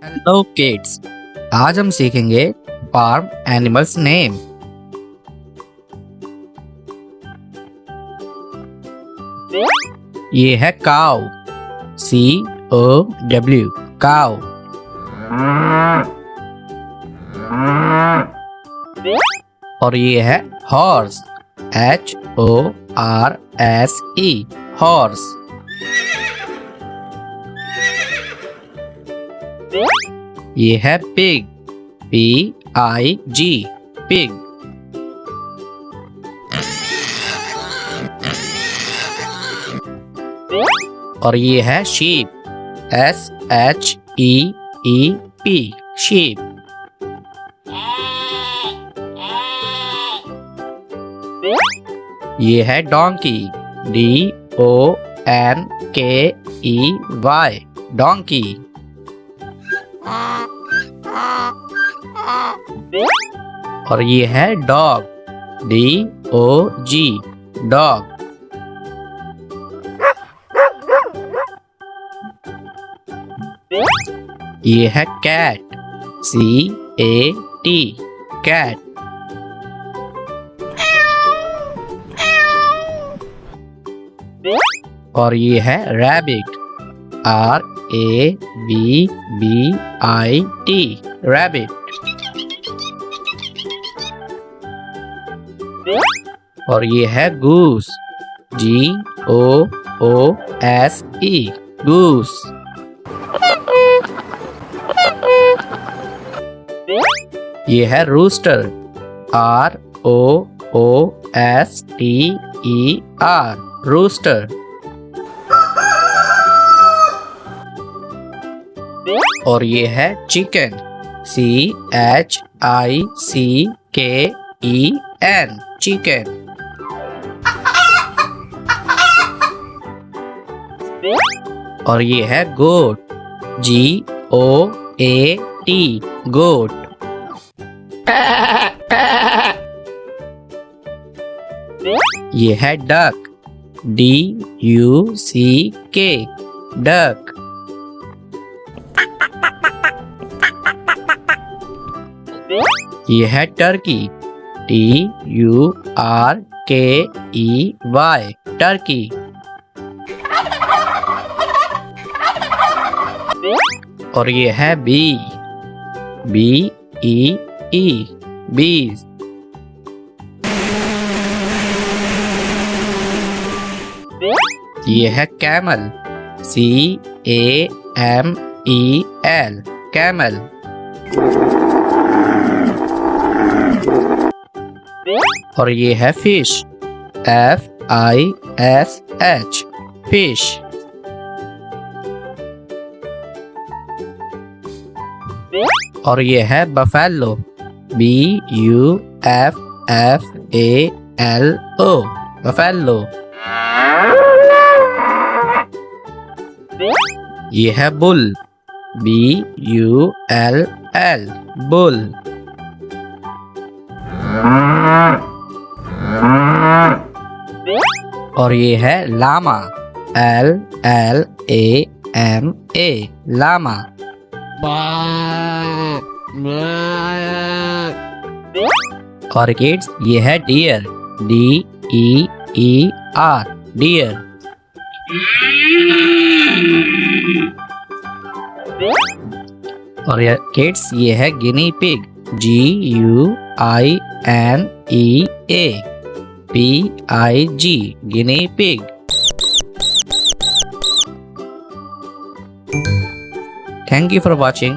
Hello kids, आज हम सीखेंगे फार्म एनिमल्स नेम। ये है काऊ, COW, काऊ। और ये है हॉर्स, HORSE, हॉर्स। ये है पिग, PIG, पिग। और ये है शीप, SHEEP, शीप। ये है डोंकी, DONKEY, डोंकी। और ये है डॉग, DOG, डॉग। ये है कैट, CAT, कैट। और ये है रैबिट, RABBIT, रैबिट। और ये है गूस, GOOSE, गूस। ये है रूस्टर, ROOSTER, रूस्टर। और ये है चिकन, CHICKEN, चिकन। और ये है गोट, GOAT, गोट। ये है डक, DUCK, डक। ये है टर्की, TURKEY, टर्की। और ये है बी, BEE, बीज। ये है कैमल, CAMEL, कैमल। और ये है फिश, FISH, फिश। और ये है बफेलो, BUFFALO, बफेलो। ये है बुल, BULL, बुल। और ये है लामा, LLAMA, लामा। और किड्स, ये है डियर, DEER, डियर। और किड्स, ये है guinea pig, GUINEA PIG, guinea pig. Thank you for watching.